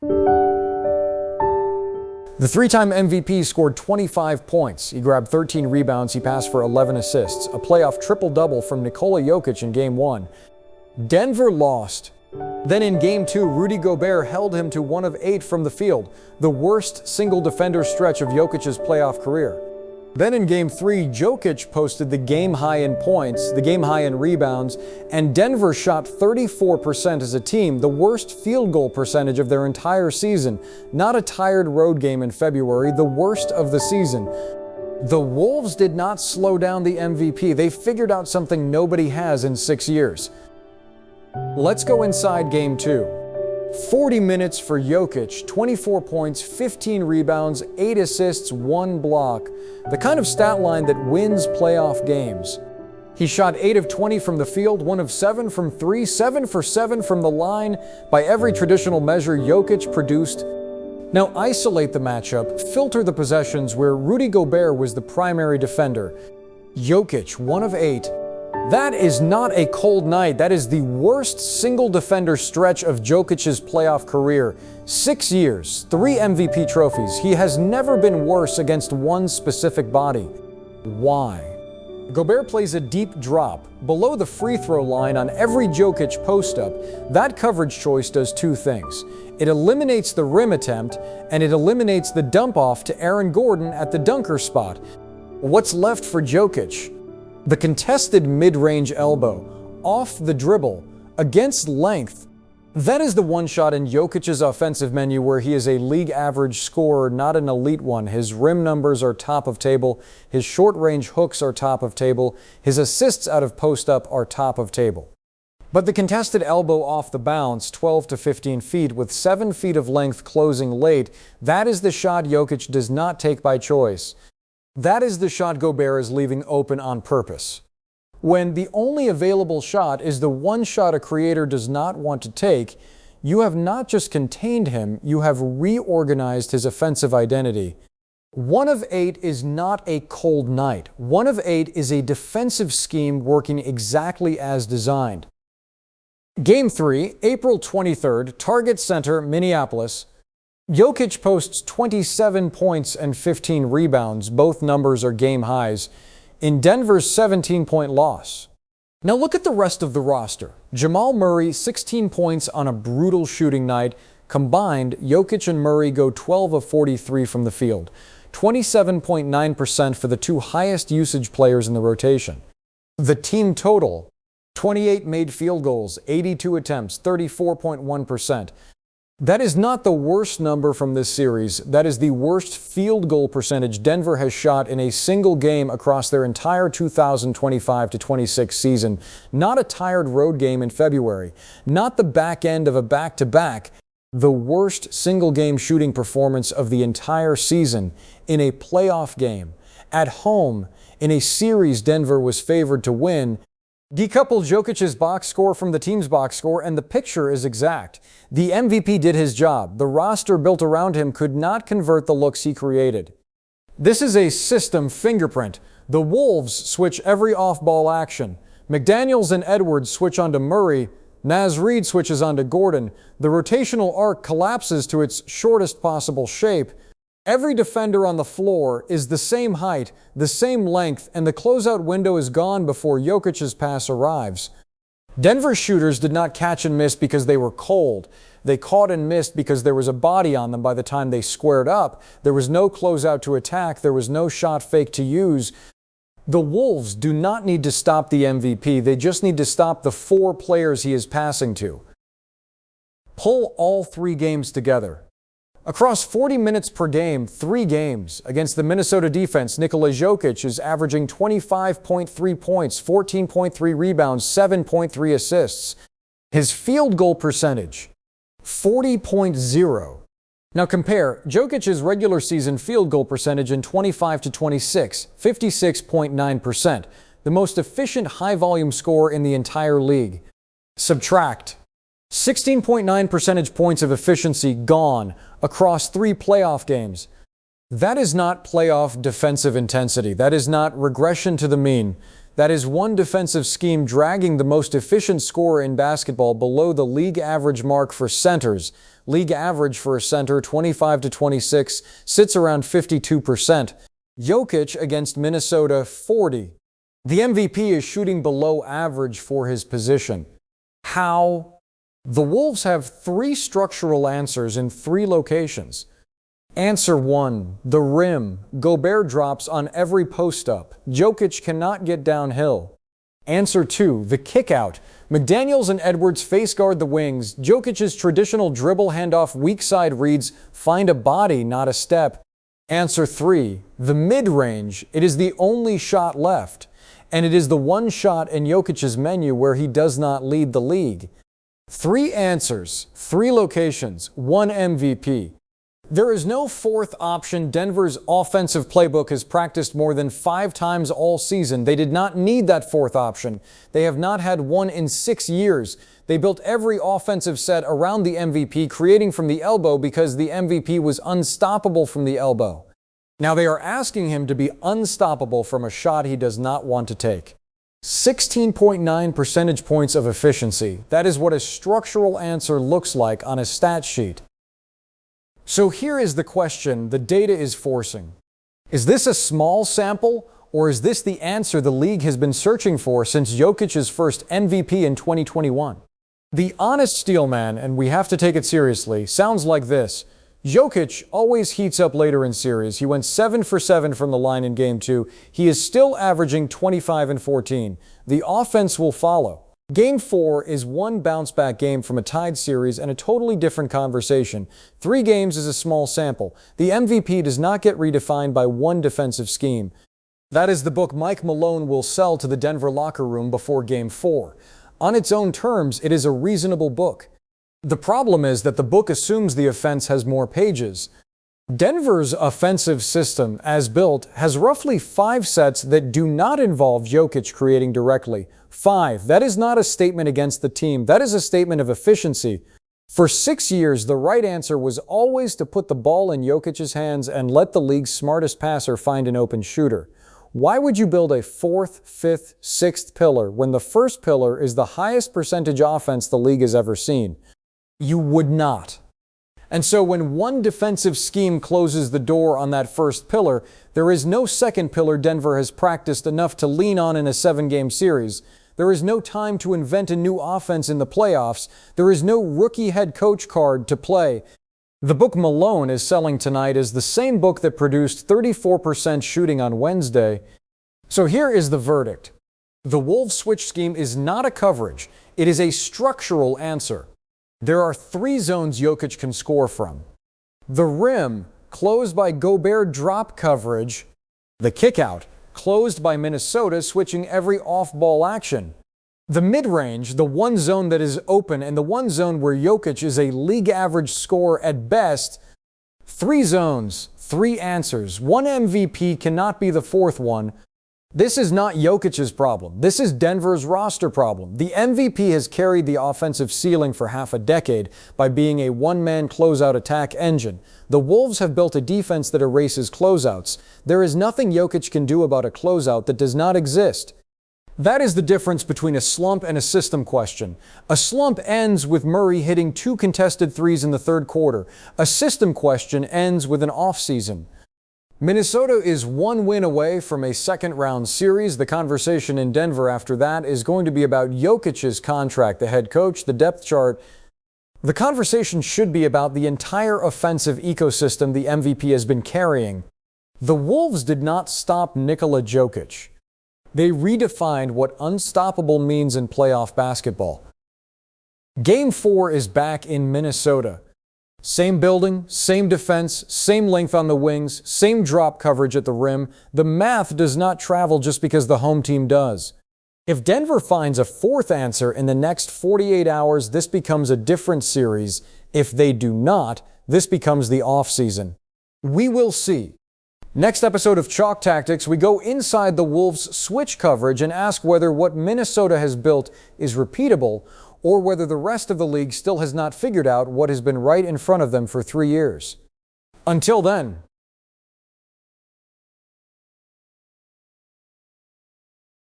The three-time MVP scored 25 points. He grabbed 13 rebounds. He passed for 11 assists. A playoff triple-double from Nikola Jokic in Game 1. Denver lost. Then in Game 2, Rudy Gobert held him to 1 of 8 from the field, the worst single-defender stretch of Jokic's playoff career. Then in Game 3, Jokic posted the game high in points, the game high in rebounds, and Denver shot 34% as a team, the worst field goal percentage of their entire season. Not a tired road game in February, the worst of the season. The Wolves did not slow down the MVP. They figured out something nobody has in 6 years. Let's go inside Game 2. 40 minutes for Jokic, 24 points, 15 rebounds, 8 assists, 1 block. The kind of stat line that wins playoff games. He shot 8 of 20 from the field, 1 of 7 from 3, 7 for 7 from the line. By every traditional measure, Jokic produced. Now isolate the matchup, filter the possessions where Rudy Gobert was the primary defender. Jokic, 1 of 8. That is not a cold night. That is the worst single defender stretch of Jokic's playoff career. 6 years, 3 MVP trophies. He has never been worse against one specific body. Why? Gobert plays a deep drop below the free throw line on every Jokic post-up. That coverage choice does 2 things. It eliminates the rim attempt, and it eliminates the dump-off to Aaron Gordon at the dunker spot. What's left for Jokic? The contested mid-range elbow, off the dribble, against length. That is the one shot in Jokic's offensive menu where he is a league average scorer, not an elite one. His rim numbers are top of table. His short-range hooks are top of table. His assists out of post-up are top of table. But the contested elbow off the bounce, 12 to 15 feet, with 7 feet of length closing late, that is the shot Jokic does not take by choice. That is the shot Gobert is leaving open on purpose. When the only available shot is the one shot a creator does not want to take, you have not just contained him, you have reorganized his offensive identity. 1 of 8 is not a cold night. 1 of 8 is a defensive scheme working exactly as designed. Game 3, April 23rd, Target Center, Minneapolis. Jokic posts 27 points and 15 rebounds. Both numbers are game highs in Denver's 17-point loss. Now look at the rest of the roster. Jamal Murray, 16 points on a brutal shooting night. Combined, Jokic and Murray go 12 of 43 from the field. 27.9% for the 2 highest usage players in the rotation. The team total, 28 made field goals, 82 attempts, 34.1%. That is not the worst number from this series. That is the worst field goal percentage Denver has shot in a single game across their entire 2025-26 season. Not a tired road game in February. Not the back end of a back-to-back. The worst single game shooting performance of the entire season in a playoff game. At home, in a series Denver was favored to win. Decouple Jokic's box score from the team's box score, and the picture is exact. The MVP did his job. The roster built around him could not convert the looks he created. This is a system fingerprint. The Wolves switch every off-ball action. McDaniels and Edwards switch onto Murray. Naz Reid switches onto Gordon. The rotational arc collapses to its shortest possible shape. Every defender on the floor is the same height, the same length, and the closeout window is gone before Jokic's pass arrives. Denver's shooters did not catch and miss because they were cold. They caught and missed because there was a body on them by the time they squared up. There was no closeout to attack. There was no shot fake to use. The Wolves do not need to stop the MVP. They just need to stop the 4 players he is passing to. Pull all 3 games together. Across 40 minutes per game, 3 games, against the Minnesota defense, Nikola Jokic is averaging 25.3 points, 14.3 rebounds, 7.3 assists. His field goal percentage, 40.0. Now compare Jokic's regular season field goal percentage in 25-26, 56.9%, the most efficient high-volume scorer in the entire league. Subtract 16.9 percentage points of efficiency gone across 3 playoff games. That is not playoff defensive intensity. That is not regression to the mean. That is one defensive scheme dragging the most efficient scorer in basketball below the league average mark for centers. League average for a center, 25 to 26, sits around 52%. Jokic against Minnesota, 40. The MVP is shooting below average for his position. How? The Wolves have 3 structural answers in 3 locations. Answer 1, the rim. Gobert drops on every post-up. Jokic cannot get downhill. Answer 2, the kick-out. McDaniels and Edwards face guard the wings. Jokic's traditional dribble handoff weak side reads, find a body, not a step. Answer 3, the mid-range. It is the only shot left. And it is the one shot in Jokic's menu where he does not lead the league. 3 answers, 3 locations, 1 MVP. There is no 4th option. Denver's offensive playbook has practiced more than 5 times all season. They did not need that 4th option. They have not had one in 6 years. They built every offensive set around the MVP, creating from the elbow because the MVP was unstoppable from the elbow. Now they are asking him to be unstoppable from a shot he does not want to take. 16.9 percentage points of efficiency. That is what a structural answer looks like on a stat sheet. So here is the question the data is forcing. Is this a small sample, or is this the answer the league has been searching for since Jokic's first MVP in 2021? The honest steelman, and we have to take it seriously, sounds like this. Jokic always heats up later in series. He went 7 for 7 from the line in Game 2. He is still averaging 25 and 14. The offense will follow. Game 4 is one bounce-back game from a tied series and a totally different conversation. 3 games is a small sample. The MVP does not get redefined by one defensive scheme. That is the book Mike Malone will sell to the Denver locker room before Game 4. On its own terms, it is a reasonable book. The problem is that the book assumes the offense has more pages. Denver's offensive system, as built, has roughly 5 sets that do not involve Jokic creating directly. 5. That is not a statement against the team. That is a statement of efficiency. For 6 years, the right answer was always to put the ball in Jokic's hands and let the league's smartest passer find an open shooter. Why would you build a 4th, 5th, 6th pillar when the first pillar is the highest percentage offense the league has ever seen? You would not. And so when one defensive scheme closes the door on that first pillar, there is no second pillar Denver has practiced enough to lean on in a 7-game series. There is no time to invent a new offense in the playoffs. There is no rookie head coach card to play. The book Malone is selling tonight is the same book that produced 34% shooting on Wednesday. So here is the verdict. The Wolves switch scheme is not a coverage. It is a structural answer. There are 3 zones Jokic can score from. The rim, closed by Gobert drop coverage. The kickout, closed by Minnesota switching every off-ball action. The mid-range, the one zone that is open and the one zone where Jokic is a league average scorer at best. 3 zones, 3 answers. One MVP cannot be the 4th one. This is not Jokic's problem. This is Denver's roster problem. The MVP has carried the offensive ceiling for half a decade by being a one-man closeout attack engine. The Wolves have built a defense that erases closeouts. There is nothing Jokic can do about a closeout that does not exist. That is the difference between a slump and a system question. A slump ends with Murray hitting 2 contested threes in the 3rd quarter. A system question ends with an off-season. Minnesota is 1 win away from a 2nd-round series. The conversation in Denver after that is going to be about Jokic's contract, the head coach, the depth chart. The conversation should be about the entire offensive ecosystem the MVP has been carrying. The Wolves did not stop Nikola Jokic. They redefined what unstoppable means in playoff basketball. Game 4 is back in Minnesota. Same building, same defense, same length on the wings, same drop coverage at the rim. The math does not travel just because the home team does. If Denver finds a 4th answer in the next 48 hours, this becomes a different series. If they do not, this becomes the offseason. We will see. Next episode of Chalk Tactics, we go inside the Wolves' switch coverage and ask whether what Minnesota has built is repeatable or whether the rest of the league still has not figured out what has been right in front of them for 3 years. Until then,